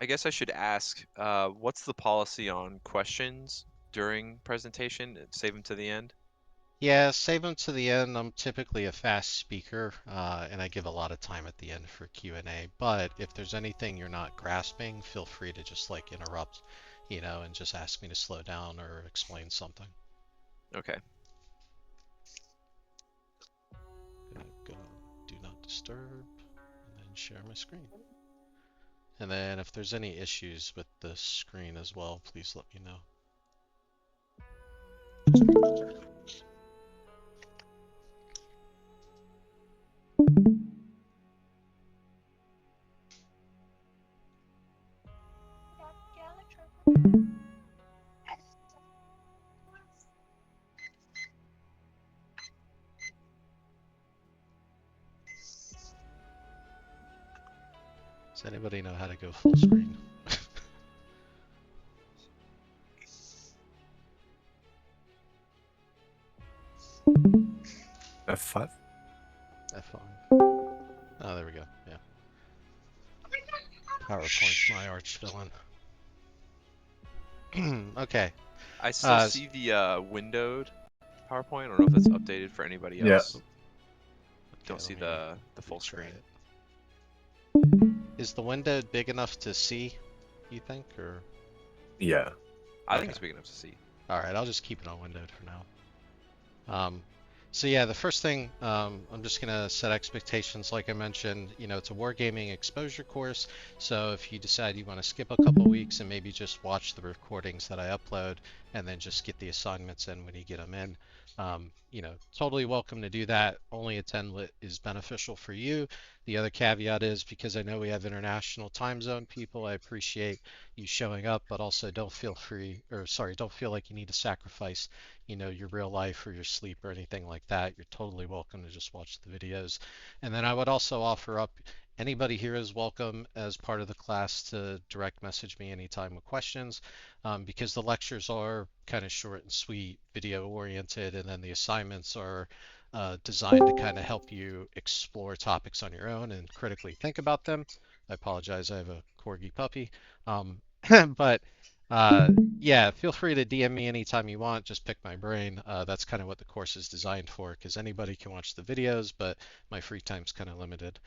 I guess I should ask, what's the policy on questions during presentation? Save them to the end? Yeah, save them to the end. I'm typically a fast speaker, and I give a lot of time at the end for Q&A. But if there's anything you're not grasping, feel free to just like interrupt, and just ask me to slow down or explain something. Okay. Gonna go do not disturb and then share my screen. And then if there's any issues with the screen as well, please let me know. Does anybody know how to go full screen? F5? F5. Oh, there we go. Yeah. PowerPoint's my arch villain. Okay. I still Uh, see the windowed PowerPoint. I don't know if that's updated for anybody Yeah. else. okay, Don't let see me the full retry screen. it. Is the window big enough to see, you think, or? Yeah. I think Okay. it's big enough to see. All right, I'll just keep it on windowed for now. So yeah, the first thing, I'm just gonna set expectations. Like I mentioned, it's a wargaming exposure course. So if you decide you want to skip a couple weeks and maybe just watch the recordings that I upload and then just get the assignments in when you get them in, totally welcome to do that. Only a 10 lit is beneficial for you. The other caveat is because I know we have international time zone people, I appreciate you showing up, but also don't feel like you need to sacrifice your real life or your sleep or anything like that. You're totally welcome to just watch the videos. And then I would also offer up anybody here is welcome as part of the class to direct message me anytime with questions, because the lectures are kind of short and sweet, video oriented, and then the assignments are designed to kind of help you explore topics on your own and critically think about them. I apologize, I have a corgi puppy. Um, but uh, yeah, feel free to DM me anytime you want. Just pick my brain. That's kind of what the course is designed for, because anybody can watch the videos, but my free time's kind of limited.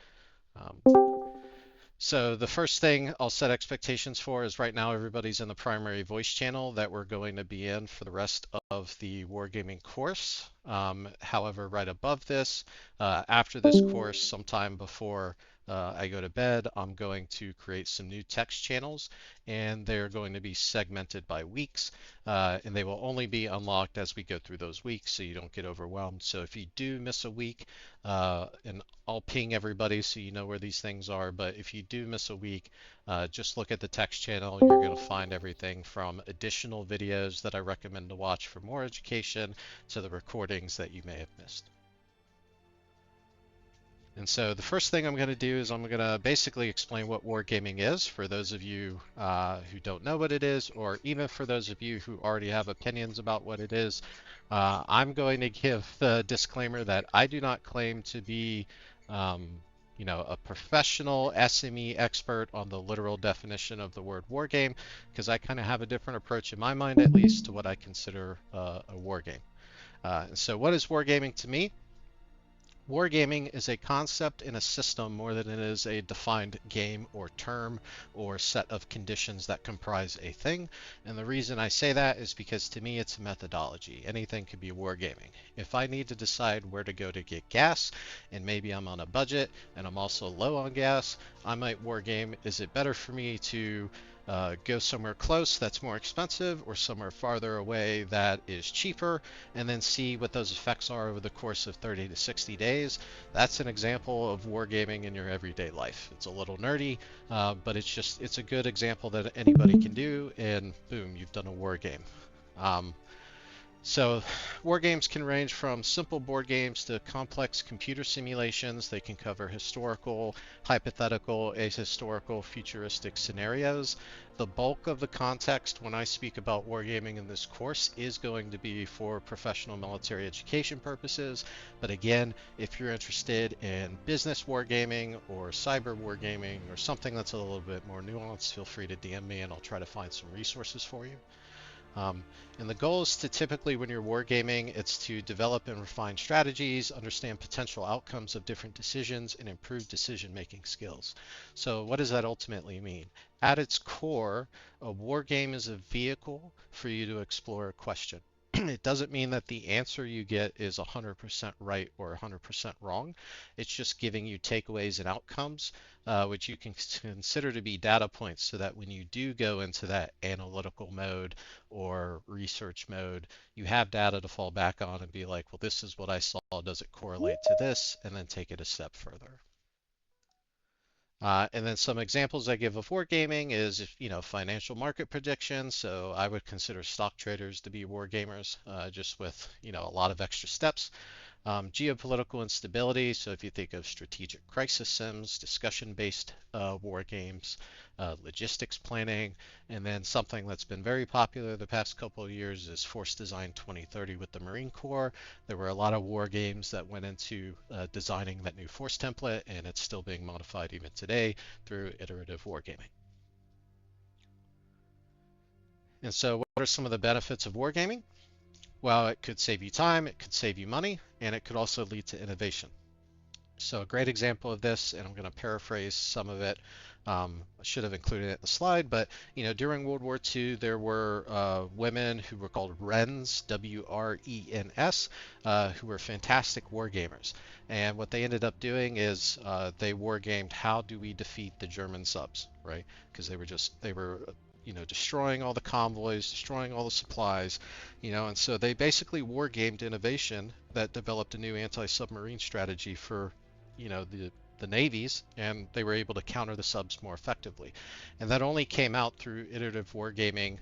So the first thing I'll set expectations for is right now everybody's in the primary voice channel that we're going to be in for the rest of the Wargaming course. However, right above this, after this course, sometime before I go to bed, I'm going to create some new text channels, and they're going to be segmented by weeks, and they will only be unlocked as we go through those weeks so you don't get overwhelmed. So if you do miss a week, and I'll ping everybody so you know where these things are. But if you do miss a week, just look at the text channel. You're going to find everything from additional videos that I recommend to watch for more education to the recordings that you may have missed. And so the first thing I'm going to do is I'm going to basically explain what wargaming is for those of you who don't know what it is, or even for those of you who already have opinions about what it is. I'm going to give the disclaimer that I do not claim to be, um, a professional SME expert on the literal definition of the word wargame, because I kind of have a different approach in my mind, at least, to what I consider a wargame. So what is wargaming to me? Wargaming is a concept in a system more than it is a defined game or term or set of conditions that comprise a thing. And the reason I say that is because to me it's a methodology. Anything could be wargaming. If I need to decide where to go to get gas and maybe I'm on a budget and I'm also low on gas, I might wargame. Is it better for me to go somewhere close that's more expensive or somewhere farther away that is cheaper, and then see what those effects are over the course of 30 to 60 days? That's an example of wargaming in your everyday life. It's a little nerdy, but it's a good example that anybody can do, and boom, you've done a war game. Um, So, war games can range from simple board games to complex computer simulations. They can cover historical, hypothetical, ahistorical, futuristic scenarios. The bulk of the context when I speak about wargaming in this course is going to be for professional military education purposes. But again, if you're interested in business wargaming or cyber wargaming or something that's a little bit more nuanced, feel free to DM me and I'll try to find some resources for you. Um, and the goal is to typically, when you're wargaming, it's to develop and refine strategies, understand potential outcomes of different decisions, and improve decision-making skills. So what does that ultimately mean? At its core, a war game is a vehicle for you to explore a question. It doesn't mean that the answer you get is 100% right or 100% wrong. It's just giving you takeaways and outcomes, which you can consider to be data points so that when you do go into that analytical mode or research mode, you have data to fall back on and be like, well, this is what I saw. Does it correlate to this? And then take it a step further. And then some examples I give of wargaming is, financial market predictions. So I would consider stock traders to be wargamers, just with, a lot of extra steps. Geopolitical instability, so if you think of strategic crisis sims, discussion-based war games, logistics planning, and then something that's been very popular the past couple of years is Force Design 2030 with the Marine Corps. There were a lot of war games that went into designing that new force template, and it's still being modified even today through iterative wargaming. And so what are some of the benefits of wargaming? Well, it could save you time, it could save you money, and it could also lead to innovation. So a great example of this, and I'm going to paraphrase some of it. I should have included it in the slide, but during World War II, there were women who were called Wrens, W-R-E-N-S, who were fantastic war gamers. And what they ended up doing is they war gamed how do we defeat the German subs, right? Because they were destroying all the convoys, destroying all the supplies, and so they basically war gamed innovation that developed a new anti-submarine strategy for the navies, and they were able to counter the subs more effectively. And that only came out through iterative wargaming,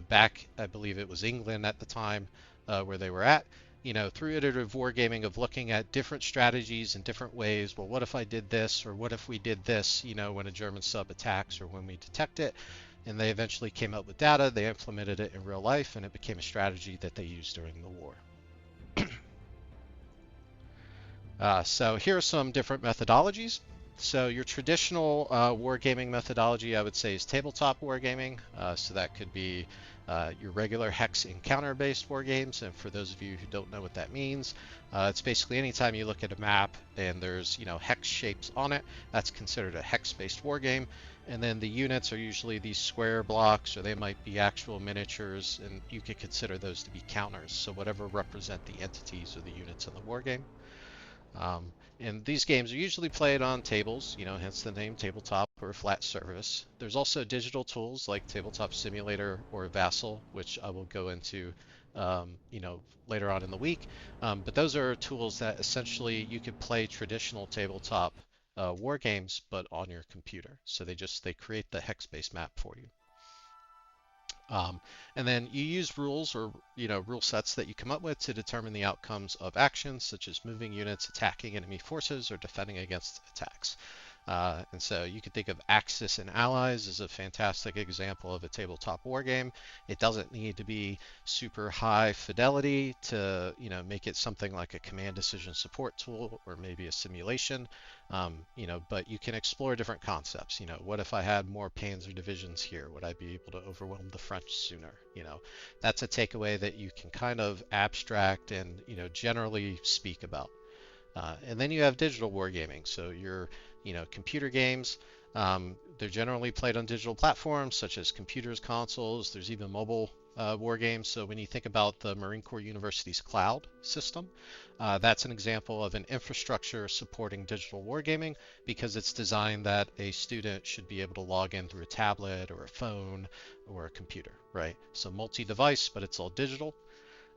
back, I believe it was England at the time, where they were at, through iterative wargaming of looking at different strategies in different ways. Well, what if I did this, or what if we did this, when a German sub attacks or when we detect it? And they eventually came up with data, they implemented it in real life, and it became a strategy that they used during the war. So here are some different methodologies. So your traditional wargaming methodology, I would say, is tabletop wargaming. So that could be your regular hex encounter-based wargames. And for those of you who don't know what that means, it's basically anytime you look at a map and there's hex shapes on it, that's considered a hex-based wargame. And then the units are usually these square blocks, or they might be actual miniatures, and you could consider those to be counters. So whatever represent the entities or the units in the wargame. And these games are usually played on tables, hence the name tabletop or flat surface. There's also digital tools like Tabletop Simulator or Vassal, which I will go into, later on in the week. But those are tools that essentially you could play traditional tabletop war games, but on your computer. So they create the hex-based map for you. And then you use rules or rule sets that you come up with to determine the outcomes of actions such as moving units, attacking enemy forces, or defending against attacks. And so you could think of Axis and Allies as a fantastic example of a tabletop war game. It doesn't need to be super high fidelity to make it something like a command decision support tool or maybe a simulation. But you can explore different concepts. What if I had more panzer divisions here? Would I be able to overwhelm the French sooner? That's a takeaway that you can kind of abstract and generally speak about. And then you have digital wargaming. So your computer games, they're generally played on digital platforms such as computers, consoles. There's even mobile war games. So when you think about the Marine Corps University's cloud system, that's an example of an infrastructure supporting digital wargaming because it's designed that a student should be able to log in through a tablet or a phone or a computer, right? So multi-device, but it's all digital.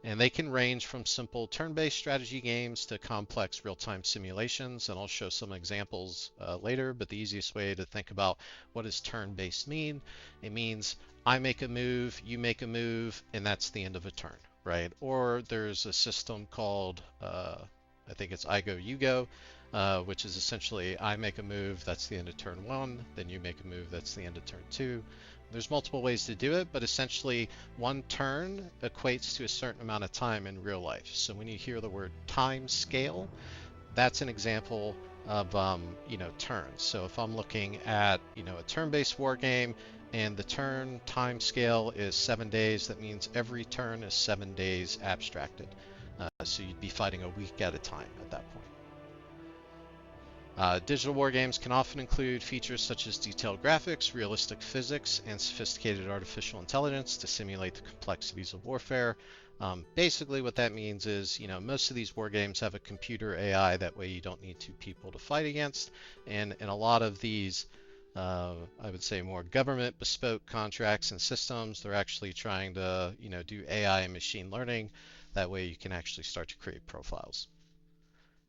And they can range from simple turn-based strategy games to complex real-time simulations, and I'll show some examples later, but the easiest way to think about what does turn-based mean, it means I make a move, you make a move, and that's the end of a turn, right? Or there's a system called, I think it's I go, you go, which is essentially I make a move, that's the end of turn one, then you make a move, that's the end of turn two. There's multiple ways to do it, but essentially one turn equates to a certain amount of time in real life. So when you hear the word time scale, that's an example of turns. So if I'm looking at a turn-based war game and the turn time scale is 7 days, that means every turn is 7 days abstracted. So you'd be fighting a week at a time at that point. Digital war games can often include features such as detailed graphics, realistic physics, and sophisticated artificial intelligence to simulate the complexities of warfare. Basically, what that means is, most of these war games have a computer AI. That way, you don't need two people to fight against. And in a lot of these, I would say more government bespoke contracts and systems, they're actually trying to, do AI and machine learning. That way, you can actually start to create profiles.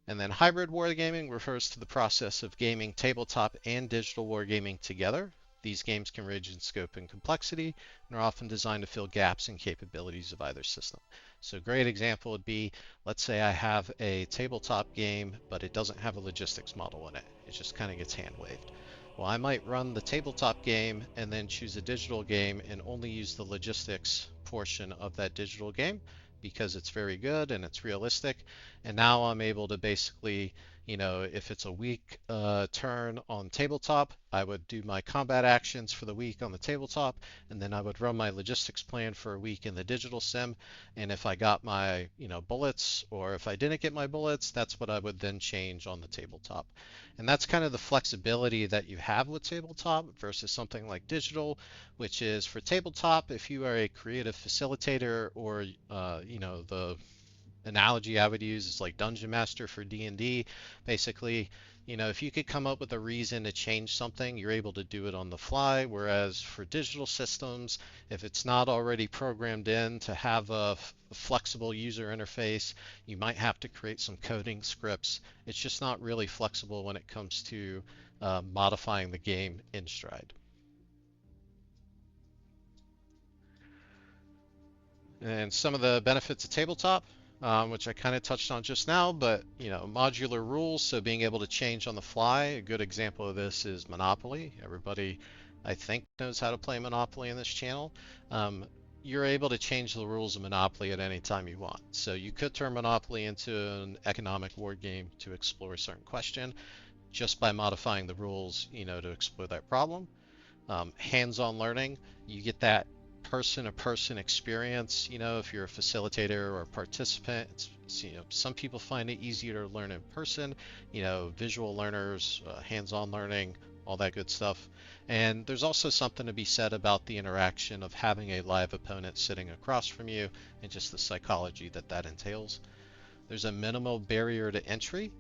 And then hybrid wargaming refers to the process of gaming tabletop and digital wargaming together. These games can range in scope and complexity and are often designed to fill gaps in capabilities of either system. So a great example would be, let's say I have a tabletop game, but it doesn't have a logistics model in it. It just kind of gets hand waved. Well, I might run the tabletop game and then choose a digital game and only use the logistics portion of that digital game because it's very good and it's realistic. And now I'm able to basically, if it's a week turn on tabletop, I would do my combat actions for the week on the tabletop, and then I would run my logistics plan for a week in the digital sim. And if I got my, bullets, or if I didn't get my bullets, that's what I would then change on the tabletop. And that's kind of the flexibility that you have with tabletop versus something like digital, which is for tabletop, if you are a creative facilitator or, the analogy I would use is like Dungeon Master for D&D. Basically, if you could come up with a reason to change something, you're able to do it on the fly. Whereas for digital systems, if it's not already programmed in to have a flexible user interface, you might have to create some coding scripts. It's just not really flexible when it comes to modifying the game in Stride. And some of the benefits of tabletop, which I kind of touched on just now, but modular rules, so being able to change on the fly. A good example of this is Monopoly. Everybody, I think, knows how to play Monopoly in this channel. You're able to change the rules of Monopoly at any time you want. So you could turn Monopoly into an economic war game to explore a certain question just by modifying the rules, to explore that problem. Hands-on learning, you get that person-to-person experience. If you're a facilitator or a participant, some people find it easier to learn in person. Visual learners, hands-on learning, all that good stuff. And there's also something to be said about the interaction of having a live opponent sitting across from you and just the psychology that that entails. There's a minimal barrier to entry.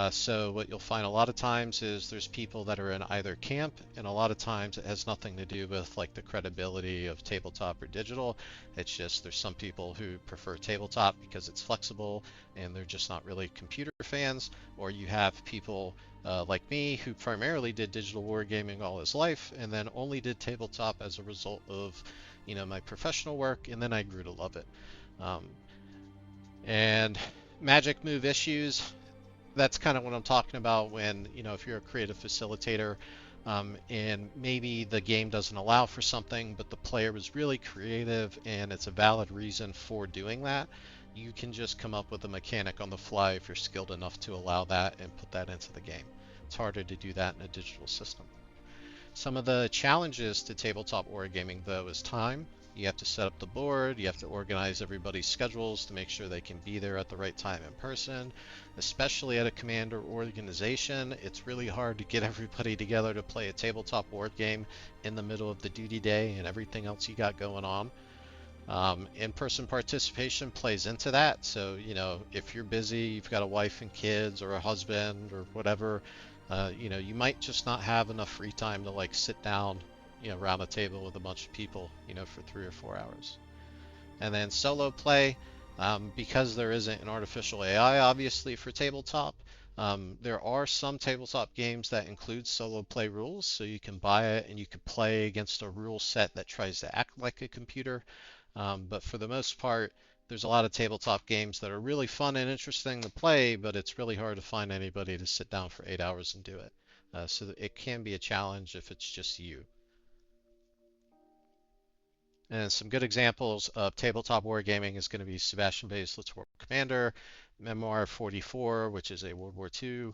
So what you'll find a lot of times is there's people that are in either camp, and a lot of times it has nothing to do with like the credibility of tabletop or digital. It's just there's some people who prefer tabletop because it's flexible and they're just not really computer fans, or you have people like me who primarily did digital wargaming all his life and then only did tabletop as a result of my professional work, and then I grew to love it. And magic move issues, that's kind of what I'm talking about when, if you're a creative facilitator, and maybe the game doesn't allow for something, but the player was really creative and it's a valid reason for doing that, you can just come up with a mechanic on the fly if you're skilled enough to allow that and put that into the game. It's harder to do that in a digital system. Some of the challenges to tabletop wargaming, though, is time. You have to set up the board, you have to organize everybody's schedules to make sure they can be there at the right time in person. Especially at a commander organization, it's really hard to get everybody together to play a tabletop board game in the middle of the duty day and everything else you got going on. In-person participation plays into that. So, if you're busy, you've got a wife and kids or a husband or whatever, you might just not have enough free time to like sit down, around the table with a bunch of people, for 3 or 4 hours. And then solo play, because there isn't an artificial AI, obviously, for tabletop. There are some tabletop games that include solo play rules, so you can buy it and you can play against a rule set that tries to act like a computer. But for the most part, there's a lot of tabletop games that are really fun and interesting to play, but it's really hard to find anybody to sit down for 8 hours and do it. So it can be a challenge if it's just you. And some good examples of tabletop wargaming is going to be Sebastian Bay's Littoral Commander, Memoir 44, which is a World War II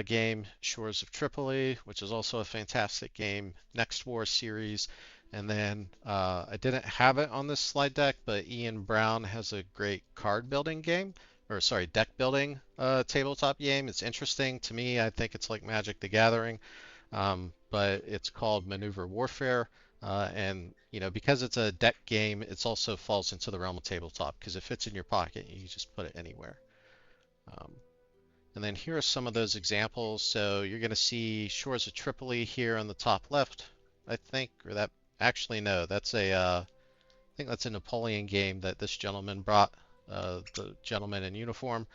game, Shores of Tripoli, which is also a fantastic game, Next War series, and then I didn't have it on this slide deck, but Ian Brown has a great card building game, or sorry, deck building tabletop game. It's interesting to me. I think it's like Magic the Gathering, but it's called Maneuver Warfare. And because it's a deck game, it also falls into the realm of tabletop because it fits in your pocket. You just put it anywhere. Um, and then here are some of those examples. So you're going to see Shores of Tripoli here on the top left, I think, or that actually no, that's I think that's a Napoleon game that this gentleman brought, the gentleman in uniform.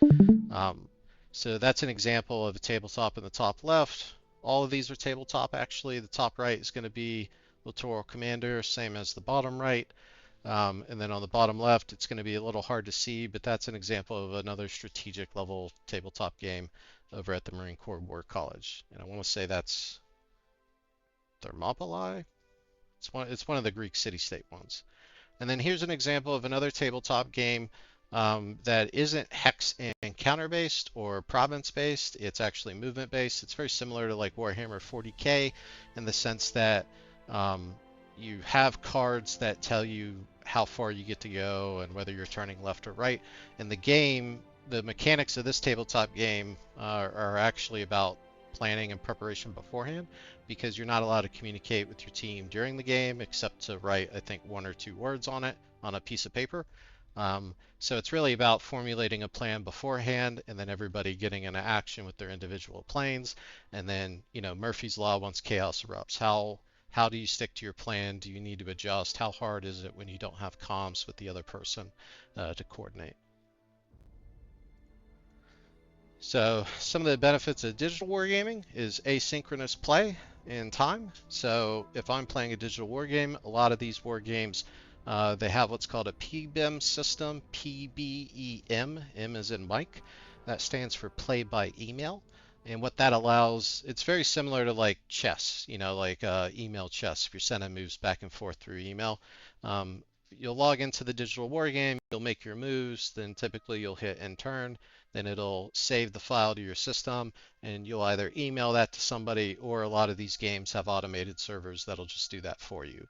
Um, so that's an example of a tabletop in the top left. All of these are tabletop actually. The top right is going to be Littoral Commander, same as the bottom right. And then on the bottom left, it's going to be a little hard to see, but that's an example of another strategic level tabletop game over at the Marine Corps War College. And I want to say that's Thermopylae. It's one of the Greek city-state ones. And then here's an example of another tabletop game that isn't hex and counter based or province based. It's actually movement based. It's very similar to like Warhammer 40K in the sense that you have cards that tell you how far you get to go and whether you're turning left or right. In the game, the mechanics of this tabletop game are actually about planning and preparation beforehand because you're not allowed to communicate with your team during the game except to write, I think, one or two words on it on a piece of paper. So it's really about formulating a plan beforehand and then everybody getting into action with their individual planes. And then, Murphy's Law once chaos erupts. How do you stick to your plan? Do you need to adjust? How hard is it when you don't have comms with the other person to coordinate? So some of the benefits of digital wargaming is asynchronous play in time. So if I'm playing a digital wargame, a lot of these wargames, they have what's called a PBEM system, PBEM, M is in Mike. That stands for play by email. And what that allows, it's very similar to like chess, like email chess. If you're sending moves back and forth through email, um, you'll log into the digital wargame, you'll make your moves, then typically you'll hit end turn, then it'll save the file to your system, and you'll either email that to somebody, or a lot of these games have automated servers that'll just do that for you.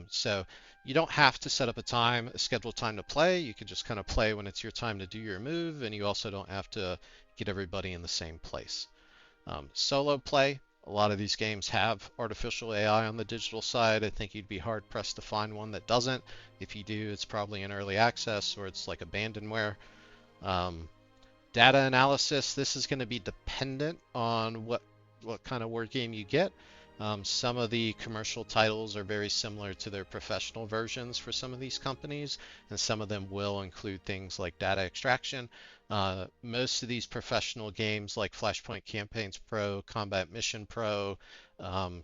So you don't have to set up a scheduled time to play. You can just kind of play when it's your time to do your move, and you also don't have to get everybody in the same place. Solo play, a lot of these games have artificial AI on the digital side. I think you'd be hard pressed to find one that doesn't. If you do, it's probably in early access or it's like abandonware. Um, Data analysis, this is going to be dependent on what kind of word game you get. Some of the commercial titles are very similar to their professional versions for some of these companies, and some of them will include things like data extraction. Most of these professional games like Flashpoint Campaigns Pro, Combat Mission Pro,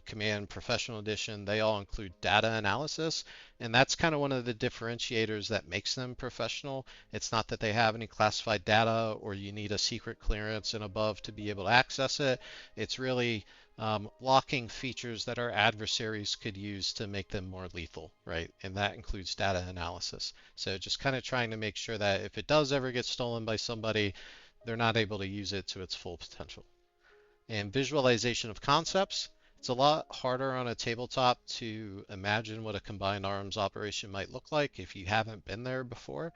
Command Professional Edition, they all include data analysis, and that's kind of one of the differentiators that makes them professional. It's not that they have any classified data or you need a secret clearance and above to be able to access it. It's really locking features that our adversaries could use to make them more lethal, right? And that includes data analysis. So just kind of trying to make sure that if it does ever get stolen by somebody, they're not able to use it to its full potential. And visualization of concepts. It's a lot harder on a tabletop to imagine what a combined arms operation might look like if you haven't been there before.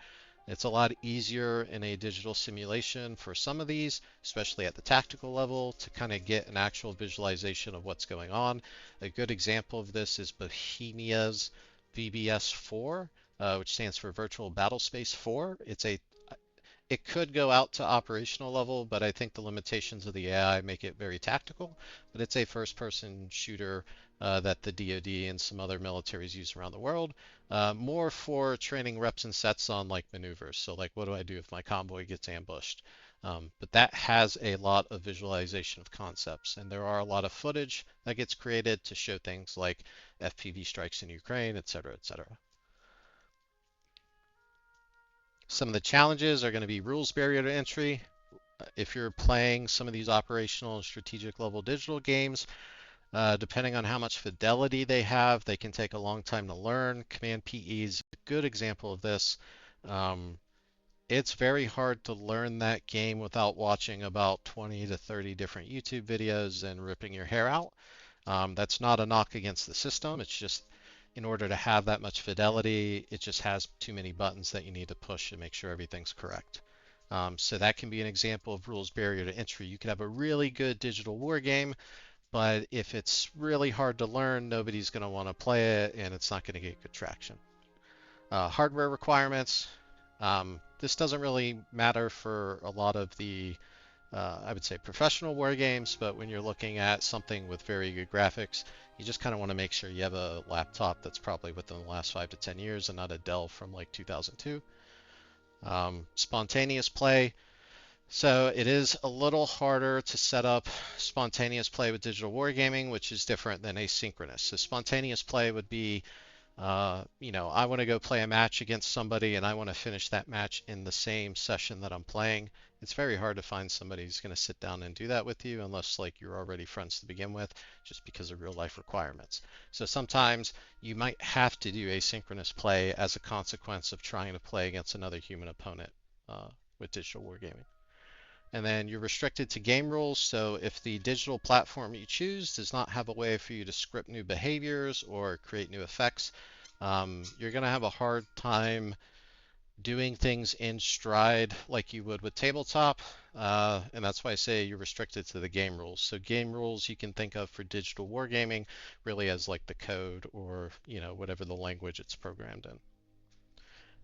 It's a lot easier in a digital simulation for some of these, especially at the tactical level, to kind of get an actual visualization of what's going on. A good example of this is Bohemia's VBS 4, which stands for Virtual Battle Space 4. It could go out to operational level, but I think the limitations of the AI make it very tactical. But it's a first-person shooter that the DoD and some other militaries use around the world, more for training reps and sets on like maneuvers. So like, what do I do if my convoy gets ambushed? But that has a lot of visualization of concepts, and there are a lot of footage that gets created to show things like FPV strikes in Ukraine, et cetera, et cetera. Some of the challenges are going to be rules barrier to entry. If you're playing some of these operational and strategic level digital games, depending on how much fidelity they have, they can take a long time to learn. Command PE is a good example of this. Um, it's very hard to learn that game without watching about 20 to 30 different YouTube videos and ripping your hair out. That's not a knock against the system. It's just in order to have that much fidelity, it just has too many buttons that you need to push to make sure everything's correct. So that can be an example of rules barrier to entry. You could have a really good digital war game, but if it's really hard to learn, nobody's going to want to play it and it's not going to get good traction. Hardware requirements. This doesn't really matter for a lot of the, I would say, professional war games, but when you're looking at something with very good graphics, you just kind of want to make sure you have a laptop that's probably within the last 5 to 10 years and not a Dell from like 2002. Spontaneous play. So it is a little harder to set up spontaneous play with digital wargaming, which is different than asynchronous. So spontaneous play would be, I want to go play a match against somebody and I want to finish that match in the same session that I'm playing. It's very hard to find somebody who's going to sit down and do that with you unless like you're already friends to begin with, just because of real life requirements. So sometimes you might have to do asynchronous play as a consequence of trying to play against another human opponent with digital wargaming. And then you're restricted to game rules. So if the digital platform you choose does not have a way for you to script new behaviors or create new effects, you're going to have a hard time doing things in stride like you would with tabletop. And that's why I say you're restricted to the game rules. So game rules you can think of for digital wargaming really as like the code or, whatever the language it's programmed in.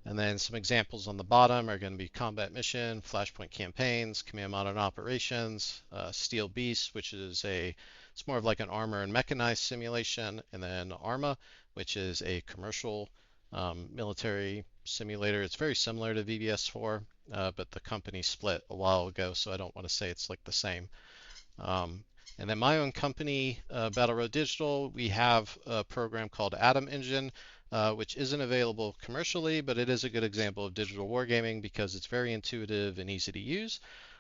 And then some examples on the bottom are going to be combat mission, flashpoint campaigns, command modern operations, Steel Beast, which is it's more of like an armor and mechanized simulation, and then Arma, which is a commercial military simulator. It's very similar to VBS4, but the company split a while ago, so I don't want to say it's like the same. And then my own company, Battle Road Digital, we have a program called Atom Engine, which isn't available commercially, but it is a good example of digital wargaming because it's very intuitive and easy to use.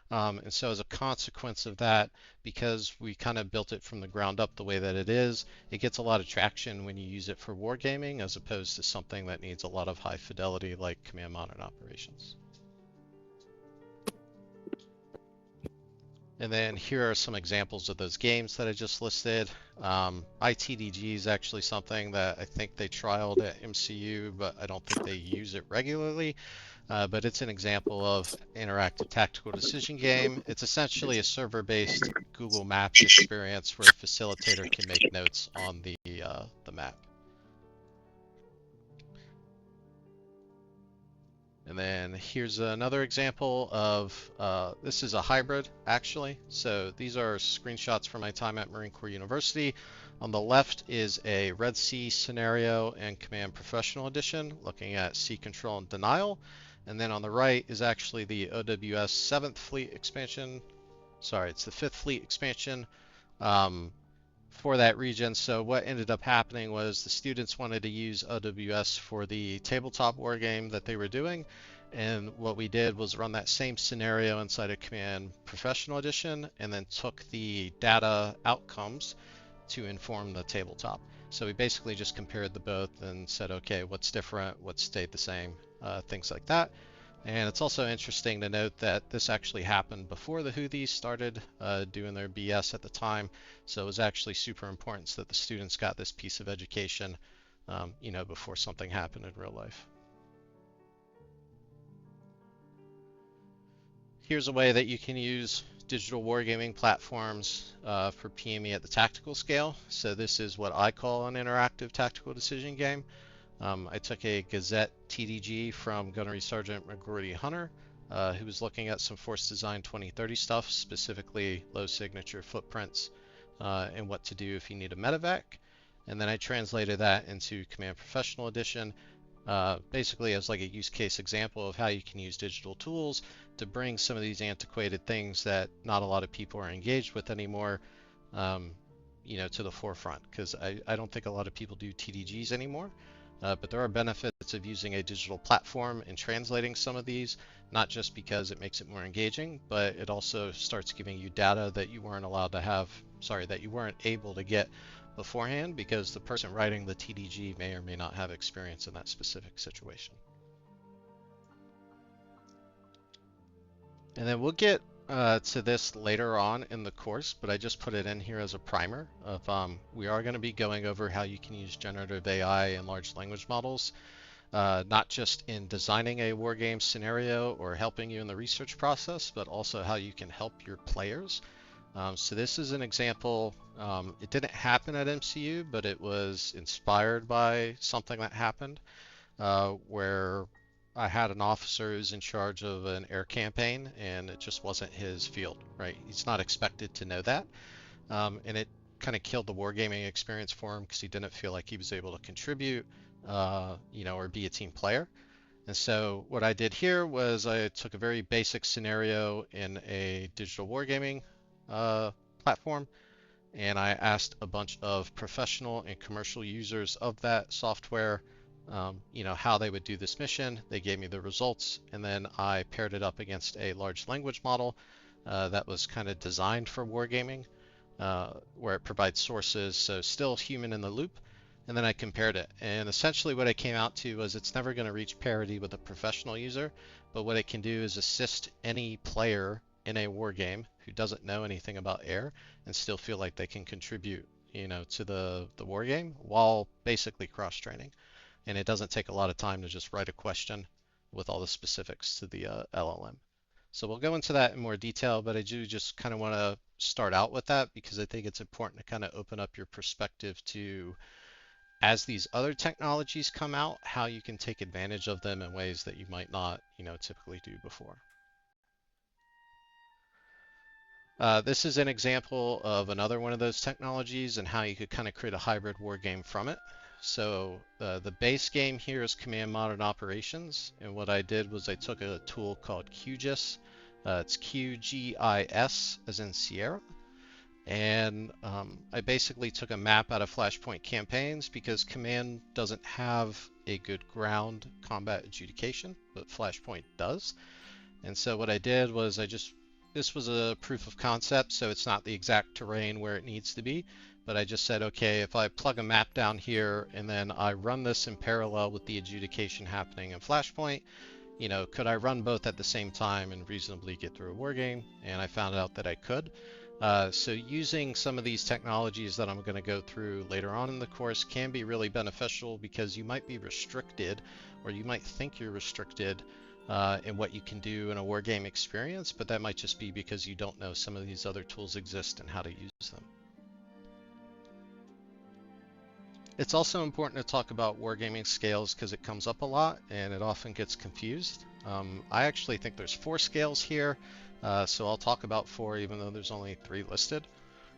And so as a consequence of that, because we kind of built it from the ground up the way that it is, it gets a lot of traction when you use it for wargaming as opposed to something that needs a lot of high fidelity like command modern operations. And then here are some examples of those games that I just listed. ITDG is actually something that I think they trialed at MCU, but I don't think they use it regularly. But it's an example of interactive tactical decision game. It's essentially a server-based Google Maps experience where a facilitator can make notes on the map. And then here's another example of, this is a hybrid actually. So these are screenshots from my time at Marine Corps University. On the left is a Red Sea scenario and Command Professional Edition looking at sea control and denial. And then on the right is actually the OWS 7th Fleet expansion. Sorry, it's the 5th Fleet expansion for that region. So what ended up happening was the students wanted to use OWS for the tabletop war game that they were doing. And what we did was run that same scenario inside of Command Professional Edition and then took the data outcomes to inform the tabletop. So we basically just compared the both and said, okay, what's different, what stayed the same, things like that. And it's also interesting to note that this actually happened before the Houthis started doing their BS at the time. So it was actually super important that the students got this piece of education, before something happened in real life. Here's a way that you can use digital wargaming platforms for PME at the tactical scale. So this is what I call an interactive tactical decision game. I took a Gazette TDG from Gunnery Sergeant McGrory Hunter, who was looking at some Force Design 2030 stuff, specifically low signature footprints, and what to do if you need a medevac. And then I translated that into Command Professional Edition, basically as like a use case example of how you can use digital tools to bring some of these antiquated things that not a lot of people are engaged with anymore, to the forefront. Because I don't think a lot of people do TDGs anymore. but there are benefits of using a digital platform and translating some of these, not just because it makes it more engaging, but it also starts giving you data that you weren't allowed to have, sorry, that you weren't able to get beforehand because the person writing the TDG may or may not have experience in that specific situation. And then we'll get to this later on in the course, but I just put it in here as a primer of we are going to be going over how you can use generative AI and large language models, not just in designing a wargame scenario or helping you in the research process, but also how you can help your players. So this is an example. It didn't happen at MCU, but it was inspired by something that happened where I had an officer who's in charge of an air campaign, and it just wasn't his field, right? He's not expected to know that. And it kind of killed the wargaming experience for him because he didn't feel like he was able to contribute, or be a team player. And so what I did here was I took a very basic scenario in a digital wargaming platform, and I asked a bunch of professional and commercial users of that software, how they would do this mission. They gave me the results, and then I paired it up against a large language model that was kind of designed for wargaming, where it provides sources, so still human in the loop. And then I compared it, and essentially what I came out to was it's never going to reach parity with a professional user, but what it can do is assist any player in a war game who doesn't know anything about air and still feel like they can contribute, to the war game while basically cross training. And it doesn't take a lot of time to just write a question with all the specifics to the LLM. So we'll go into that in more detail, but I do just kind of want to start out with that because I think it's important to kind of open up your perspective to, as these other technologies come out, how you can take advantage of them in ways that you might not, typically do before. This is an example of another one of those technologies and how you could kind of create a hybrid war game from it. So the base game here is Command Modern Operations, and what I did was I took a tool called QGIS. It's QGIS as in Sierra, and I basically took a map out of Flashpoint Campaigns because Command doesn't have a good ground combat adjudication, but Flashpoint does. And so what I did was this was a proof of concept, so it's not the exact terrain where it needs to be, but I just said, okay, if I plug a map down here and then I run this in parallel with the adjudication happening in Flashpoint, could I run both at the same time and reasonably get through a war game? And I found out that I could. So using some of these technologies that I'm going to go through later on in the course can be really beneficial because you might be restricted, or you might think you're restricted in what you can do in a wargame experience, but that might just be because you don't know some of these other tools exist and how to use them. It's also important to talk about wargaming scales because it comes up a lot and it often gets confused. I actually think there's 4 scales here, so I'll talk about 4 even though there's only 3 listed.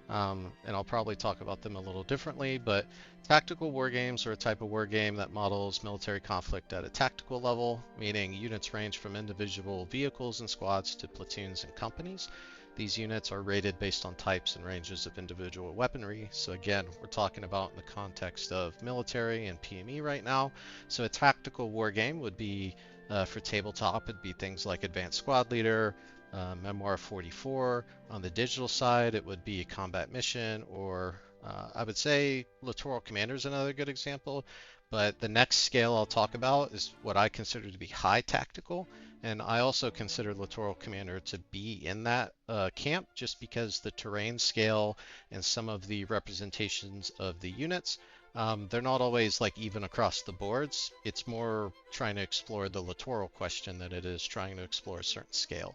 And I'll probably talk about them a little differently, but tactical war games are a type of war game that models military conflict at a tactical level, meaning units range from individual vehicles and squads to platoons and companies. These units are rated based on types and ranges of individual weaponry. So again, we're talking about in the context of military and PME right now. So a tactical war game would be, for tabletop, it'd be things like Advanced Squad Leader, Memoir 44. On the digital side, it would be a combat mission, or I would say Littoral Commander is another good example. But the next scale I'll talk about is what I consider to be high tactical, and I also consider Littoral Commander to be in that camp just because the terrain scale and some of the representations of the units, they're not always like even across the boards. It's more trying to explore the littoral question than it is trying to explore a certain scale.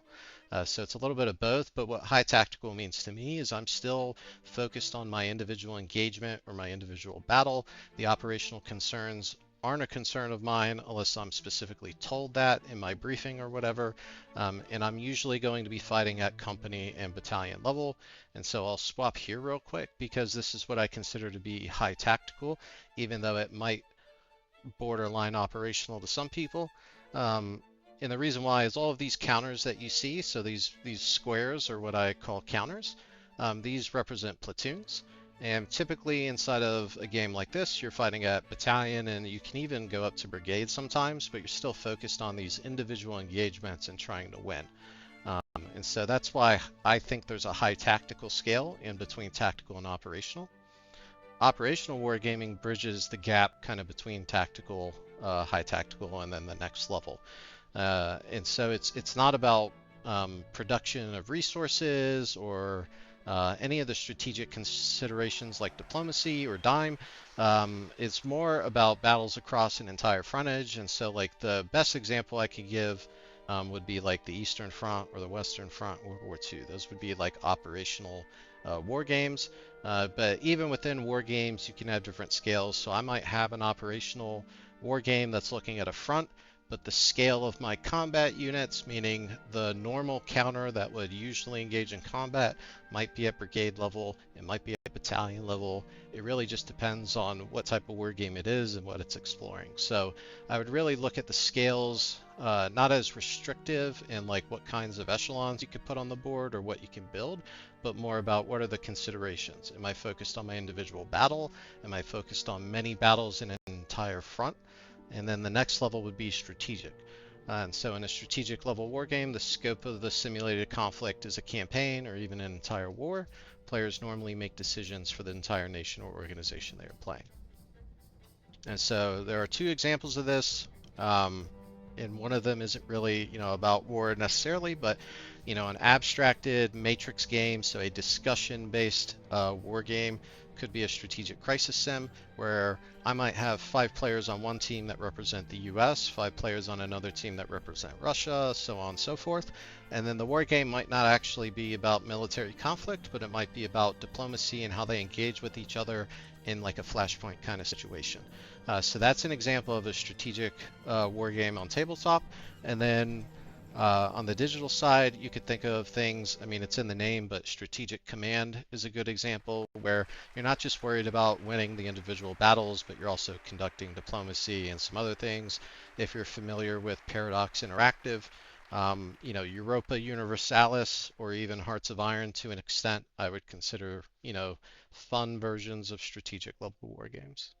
So it's a little bit of both, but what high tactical means to me is I'm still focused on my individual engagement or my individual battle. The operational concerns aren't a concern of mine unless I'm specifically told that in my briefing or whatever. And I'm usually going to be fighting at company and battalion level. And so I'll swap here real quick because this is what I consider to be high tactical, even though it might borderline operational to some people. And the reason why is all of these counters that you see, so these squares are what I call counters. These represent platoons. And typically inside of a game like this, you're fighting at battalion and you can even go up to brigade sometimes, but you're still focused on these individual engagements and trying to win. And so that's why I think there's a high tactical scale in between tactical and operational. Operational wargaming bridges the gap kind of between tactical, high tactical, and then the next level. And so it's not about production of resources or any of the strategic considerations like diplomacy or dime. It's more about battles across an entire frontage. And so, like the best example I could give would be like the Eastern Front or the Western Front, World War II. Those would be like operational war games. But even within war games, you can have different scales. So I might have an operational war game that's looking at a front, but the scale of my combat units, meaning the normal counter that would usually engage in combat, might be at brigade level, it might be at battalion level. It really just depends on what type of war game it is and what it's exploring. So I would really look at the scales, not as restrictive in like what kinds of echelons you could put on the board or what you can build, but more about what are the considerations. Am I focused on my individual battle? Am I focused on many battles in an entire front? And then the next level would be strategic. And so in a strategic level war game, the scope of the simulated conflict is a campaign or even an entire war. Players normally make decisions for the entire nation or organization they are playing. And so there are two examples of this. And one of them isn't really, about war necessarily, but, an abstracted matrix game, so a discussion-based war game could be a strategic crisis sim where I might have 5 players on one team that represent the US, 5 players on another team that represent Russia, so on and so forth. And then the war game might not actually be about military conflict, but it might be about diplomacy and how they engage with each other in like a flashpoint kind of situation. So that's an example of a strategic war game on tabletop. And then on the digital side, you could think of things, I mean, it's in the name, but Strategic Command is a good example where you're not just worried about winning the individual battles, but you're also conducting diplomacy and some other things. If you're familiar with Paradox Interactive, Europa Universalis or even Hearts of Iron to an extent, I would consider, fun versions of strategic level war games.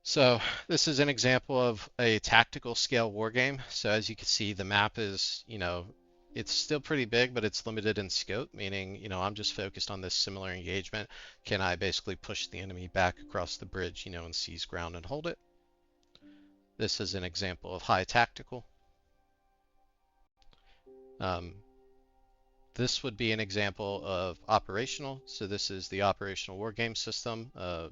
So this is an example of a tactical scale war game. So as you can see, the map is, it's still pretty big, but it's limited in scope, meaning, I'm just focused on this similar engagement. Can I basically push the enemy back across the bridge, and seize ground and hold it? This is an example of high tactical. Um, This would be an example of operational. So this is the operational war game system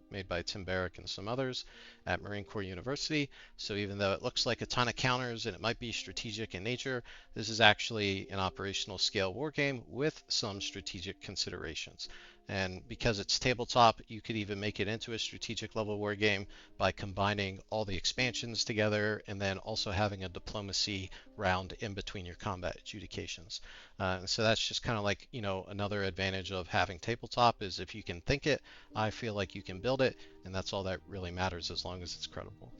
made by Tim Barrick and some others at Marine Corps University. So even though it looks like a ton of counters and it might be strategic in nature, this is actually an operational scale war game with some strategic considerations. And because it's tabletop, you could even make it into a strategic level war game by combining all the expansions together and then also having a diplomacy round in between your combat adjudications. So that's just kind of like, another advantage of having tabletop is if you can think it, I feel like you can build it, and that's all that really matters as long as it's credible.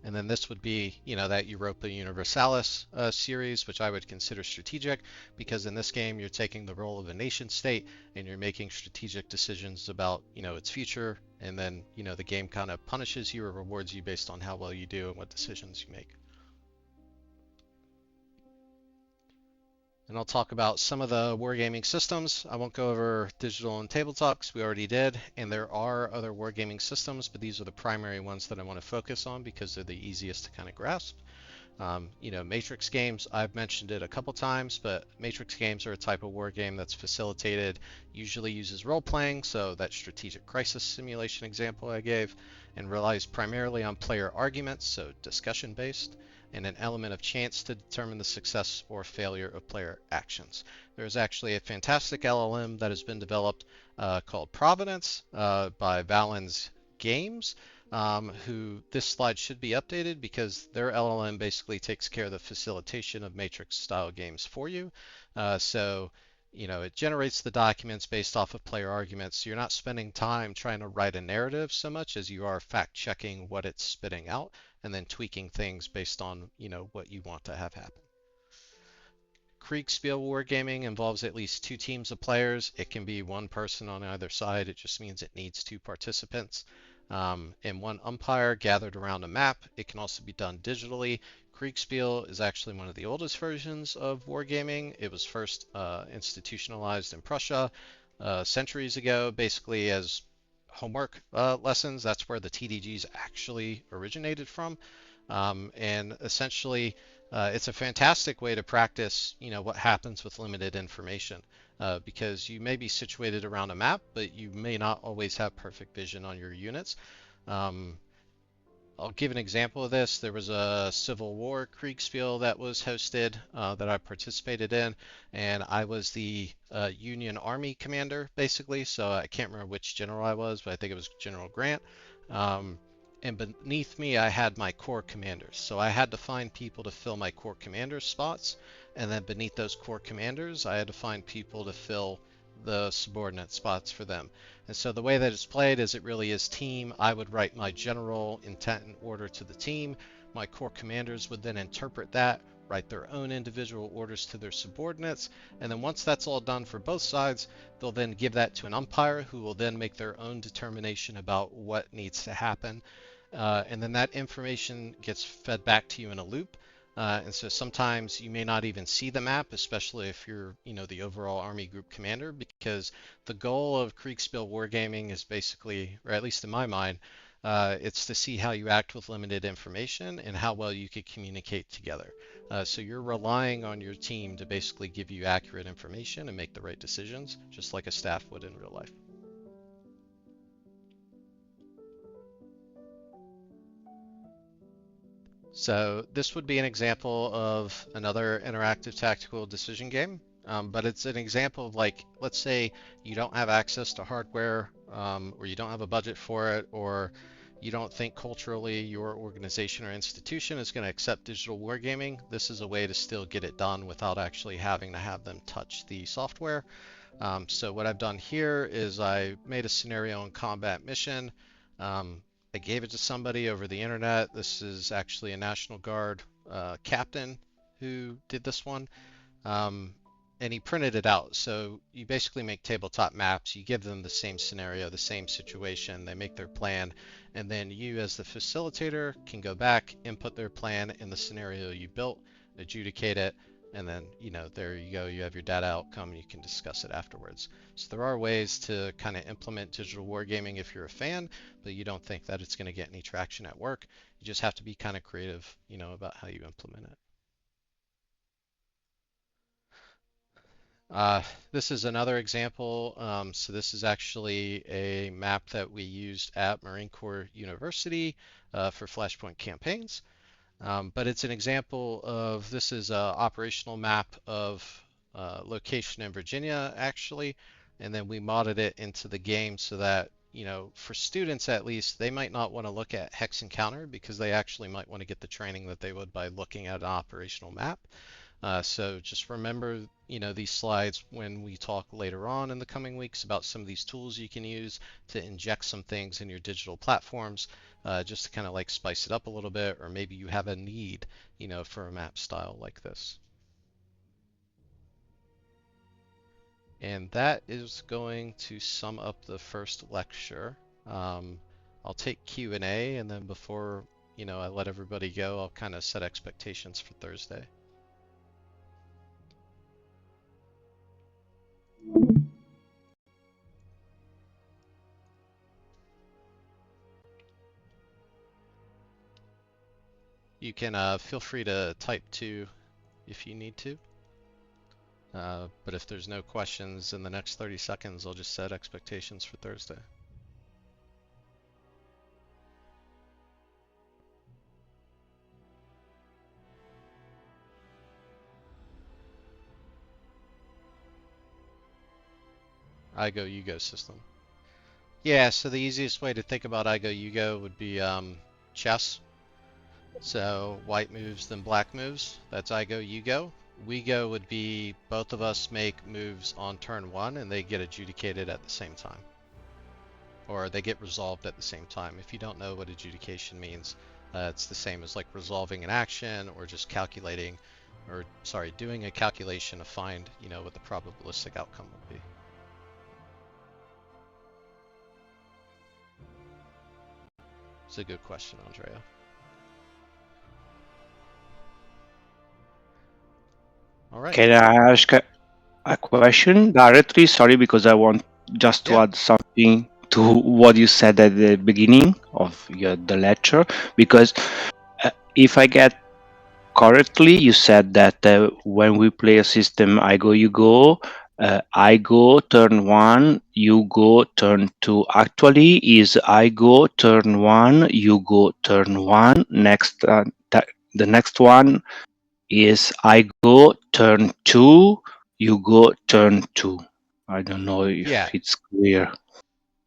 And then this would be, that Europa Universalis series, which I would consider strategic, because in this game you're taking the role of a nation state and you're making strategic decisions about, its future, and then, the game kind of punishes you or rewards you based on how well you do and what decisions you make. And I'll talk about some of the wargaming systems. I won't go over digital and tabletop because we already did, and there are other wargaming systems, but these are the primary ones that I want to focus on because they're the easiest to kind of grasp. Matrix games, I've mentioned it a couple times, but Matrix games are a type of war game that's facilitated, usually uses role playing, so that strategic crisis simulation example I gave, and relies primarily on player arguments, so discussion based, and an element of chance to determine the success or failure of player actions. There's actually a fantastic LLM that has been developed called Providence by Valens Games, who this slide should be updated because their LLM basically takes care of the facilitation of Matrix style games for you. It generates the documents based off of player arguments. So you're not spending time trying to write a narrative so much as you are fact checking what it's spitting out and then tweaking things based on, what you want to have happen. Kriegspiel wargaming involves at least 2 teams of players. It can be 1 person on either side. It just means it needs 2 participants. And 1 umpire gathered around a map. It can also be done digitally. Kriegspiel is actually one of the oldest versions of wargaming. It was first institutionalized in Prussia centuries ago, basically as homework lessons. That's where the TDGs actually originated from. And essentially, it's a fantastic way to practice, what happens with limited information, because you may be situated around a map, but you may not always have perfect vision on your units. Um, I'll give an example of this. There was a Civil War Kriegspiel that was hosted that I participated in, and I was the Union Army commander, basically. So I can't remember which general I was, but I think it was General Grant. Um, and beneath me, I had my corps commanders. So I had to find people to fill my corps commander spots, and then beneath those corps commanders, I had to find people to fill the subordinate spots for them. And so the way that it's played is it really is team. I would write my general intent and order to the team. My corps commanders would then interpret that, write their own individual orders to their subordinates, and then once that's all done for both sides, they'll then give that to an umpire who will then make their own determination about what needs to happen. And then that information gets fed back to you in a loop. And so sometimes you may not even see the map, especially if you're, the overall Army Group commander, because the goal of Kriegspiel Wargaming is basically, or at least in my mind, it's to see how you act with limited information and how well you could communicate together. So you're relying on your team to basically give you accurate information and make the right decisions, just like a staff would in real life. So this would be an example of another interactive tactical decision game, but it's an example of, like, let's say you don't have access to hardware, or you don't have a budget for it, or you don't think culturally your organization or institution is going to accept digital wargaming. This is a way to still get it done without actually having to have them touch the software. So what I've done here is I made a scenario and combat mission. I gave it to somebody over the internet. This is actually a National Guard captain who did this one. And he printed it out. So you basically make tabletop maps. You give them the same scenario, the same situation. They make their plan. And then you, as the facilitator, can go back, input their plan in the scenario you built, adjudicate it, and then, there you go. You have your data outcome, and you can discuss it afterwards. So there are ways to kind of implement digital wargaming if you're a fan, but you don't think that it's going to get any traction at work. You just have to be kind of creative, about how you implement it. This is another example. So this is actually a map that we used at Marine Corps University for Flashpoint campaigns. But it's an example of, this is an operational map of location in Virginia, actually, and then we modded it into the game so that, for students at least, they might not want to look at hex and counter because they actually might want to get the training that they would by looking at an operational map. So just remember, these slides when we talk later on in the coming weeks about some of these tools you can use to inject some things in your digital platforms, just to kind of like spice it up a little bit, or maybe you have a need, for a map style like this. And that is going to sum up the first lecture. I'll take Q&A, and then before, I let everybody go, I'll kind of set expectations for Thursday. You can feel free to type 2 if you need to. But if there's no questions in the next 30 seconds, I'll just set expectations for Thursday. IGO Yugo system. Yeah, so the easiest way to think about IGO Yugo would be chess. So white moves, then black moves. That's IGO Yugo. WeGo would be both of us make moves on turn 1 and they get adjudicated at the same time. Or they get resolved at the same time. If you don't know what adjudication means, it's the same as like resolving an action or just calculating or sorry, doing a calculation to find, what the probabilistic outcome would be. It's a good question, Andrea. All right. Can I ask a question directly? Sorry, because I want just to Yeah. add something to what you said at the beginning of the lecture. Because if I get correctly, you said that when we play a system, I go, you go. I go turn 1, you go turn 2. Actually, is I go turn 1, you go turn 1. Next, the next one is I go turn 2, you go turn 2. I don't know if Yeah. it's clear.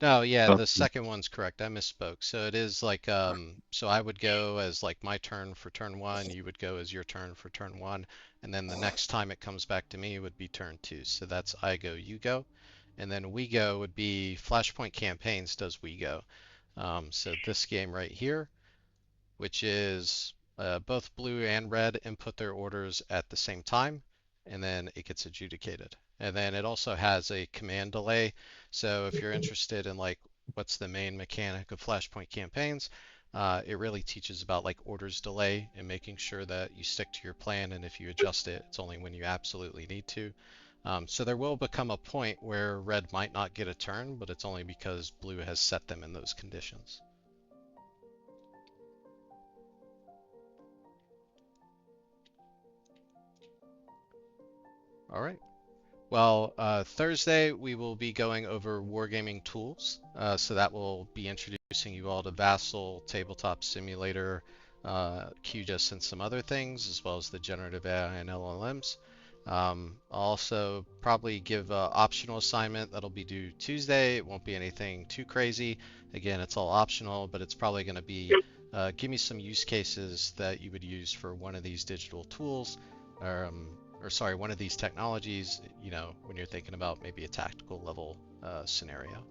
No, yeah, the Okay. second one's correct. I misspoke. So it is like, so I would go as like my turn for turn 1, you would go as your turn for turn 1, and then the next time it comes back to me would be turn 2. So that's I go, you go. And then we go would be Flashpoint Campaigns does we go. So this game right here, which is both blue and red input their orders at the same time, and then it gets adjudicated. And then it also has a command delay. So if you're interested in like what's the main mechanic of Flashpoint Campaigns, it really teaches about like orders delay and making sure that you stick to your plan, and if you adjust it, it's only when you absolutely need to. So there will become a point where red might not get a turn, but it's only because blue has set them in those conditions. All right. Well, Thursday we will be going over wargaming tools. So that will be introducing you all to Vassal, Tabletop Simulator, QGIS, and some other things, as well as the generative AI and LLMs. I'll also probably give an optional assignment that'll be due Tuesday. It won't be anything too crazy. Again, it's all optional, but it's probably going to be give me some use cases that you would use for one of these digital tools. Or sorry, one of these technologies, when you're thinking about maybe a tactical level scenario.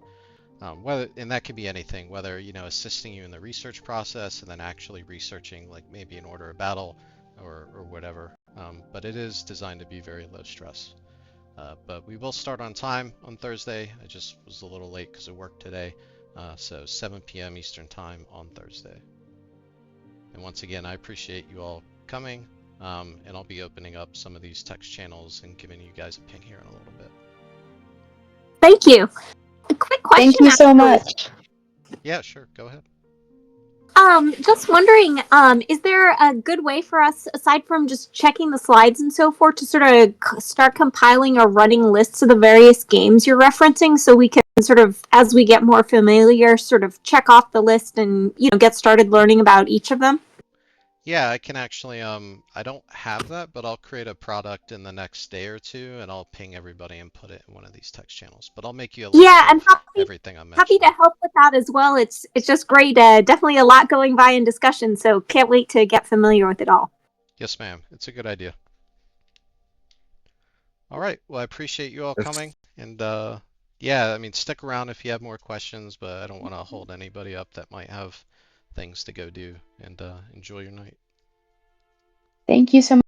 And that could be anything, whether, assisting you in the research process and then actually researching like maybe an order of battle or whatever. But it is designed to be very low stress. But we will start on time on Thursday. I just was a little late because of work today. So 7 p.m. Eastern time on Thursday. And once again, I appreciate you all coming. And I'll be opening up some of these text channels and giving you guys a ping here in a little bit. Thank you. A quick question. Thank you so much. Yeah, sure. Go ahead. Just wondering, is there a good way for us, aside from just checking the slides and so forth, to sort of start compiling or running lists of the various games you're referencing, so we can sort of, as we get more familiar, sort of check off the list and, get started learning about each of them? Yeah, I can actually, I don't have that, but I'll create a product in the next day or two, and I'll ping everybody and put it in one of these text channels. But I'll make you a list Yeah, and of happy everything I'm happy mentioning. to help with that as well. It's just great. Definitely a lot going by in discussion, so can't wait to get familiar with it all. Yes, ma'am. It's a good idea. All right. Well, I appreciate you all coming. And yeah, I mean, stick around if you have more questions, but I don't want to hold anybody up that might have things to go do. And enjoy your night. Thank you so much.